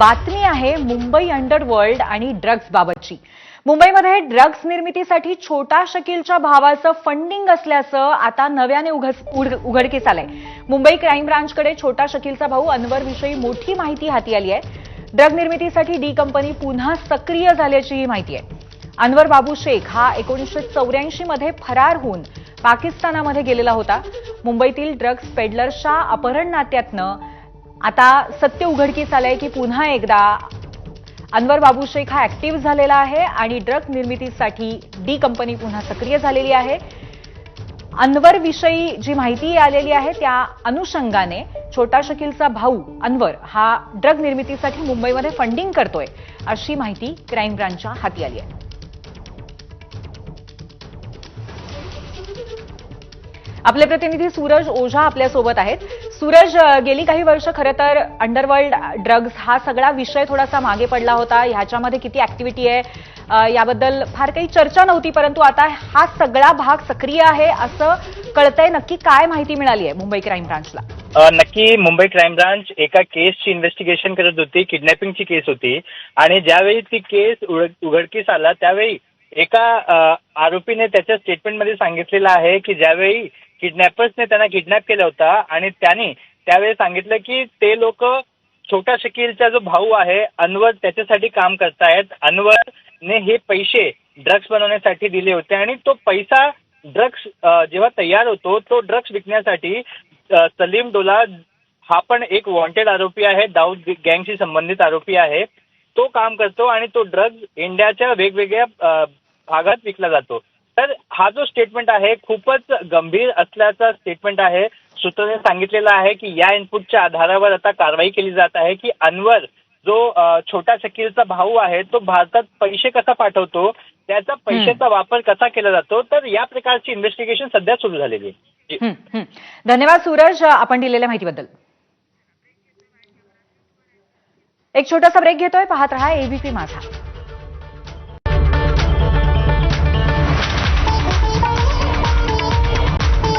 बातमी आहे मुंबई अंडरवर्ल्ड आणि ड्रग्ज बाबतची। मुंबईमध्ये ड्रग्ज निर्मितीसाठी छोटा शकीलच्या भावाचं फंडिंग असल्याचं आता नव्याने उघडकीस आलंय। मुंबई क्राईम ब्रांचकडे छोटा शकीलचा भाऊ अनवर विषयी मोठी माहिती हाती आली आहे। ड्रग निर्मितीसाठी डी कंपनी पुन्हा सक्रिय झाल्याची ही माहिती आहे। अनवर बाबू शेख हा 1984 मध्ये फरार होऊन पाकिस्तानामध्ये गेलेला होता। मुंबईतील ड्रग्ज पेडलर्सच्या अपहरण नात्यातनं आता सत्य उघडकीस आलंय की पुन्हा एकदा अनवर बाबू शेख हा ऍक्टिव्ह झालेला आहे आणि ड्रग निर्मितीसाठी डी कंपनी पुन्हा सक्रिय झालेली आहे। अनवर विषयी जी माहिती आलेली आहे त्या अनुषंगाने छोटा शकीलचा भाऊ अनवर हा ड्रग निर्मितीसाठी मुंबईमध्ये फंडिंग करतोय अशी माहिती क्राईम ब्रांचच्या हाती आली आहे। आपले प्रतिनिधी सूरज ओझा आपल्यासोबत आहेत। सूरज, गेली काही वर्ष खरं तर अंडरवर्ल्ड ड्रग्ज हा सगळा विषय थोडासा मागे पडला होता। ह्याच्यामध्ये किती ऍक्टिव्हिटी आहे याबद्दल फार काही चर्चा नव्हती, परंतु आता हा सगळा भाग सक्रिय आहे असं कळतंय। नक्की काय माहिती मिळाली आहे मुंबई क्राईम ब्रांचला? नक्की मुंबई क्राईम ब्रांच एका केसची इन्व्हेस्टिगेशन करत होती। किडनॅपिंगची केस होती आणि ज्यावेळी ती केस उघडकीस आला त्यावेळी एका आरोपीने त्याच्या स्टेटमेंटमध्ये सांगितलेलं आहे की ज्यावेळी किडनॅपर्सने त्यांना किडनॅप केला होता आणि त्यांनी त्यावेळी सांगितलं की ते लोक छोटा शकीलचा जो भाऊ आहे अनवर त्याच्यासाठी काम करतायत। अनवरने हे पैसे ड्रग्ज बनवण्यासाठी दिले होते आणि तो पैसा ड्रग्ज जेव्हा तयार होतो तो ड्रग्ज विकण्यासाठी सलीम डोला हा पण एक वॉन्टेड आरोपी आहे, दाऊद गँगशी संबंधित आरोपी आहे। तो काम करतो आणि तो ड्रग्ज इंडियाच्या वेगवेगळ्या भागात विकला जातो। तर हा जो स्टेटमेंट आहे खूपच गंभीर असल्याचा स्टेटमेंट आहे। सूत्रांनी सांगितलेलं आहे की या इनपुटच्या आधारावर आता कारवाई केली जात आहे की अनवर जो छोटा शकीलचा भाऊ आहे तो भारतात पैसे कसा पाठवतो, त्याचा पैशाचा वापर कसा केला जातो, तर या प्रकारची इन्व्हेस्टिगेशन सध्या सुरू झालेली आहे। धन्यवाद सूरज आपण दिलेल्या माहितीबद्दल। एक छोटासा ब्रेक घेतोय, पाहत रहा एबीपी माझा।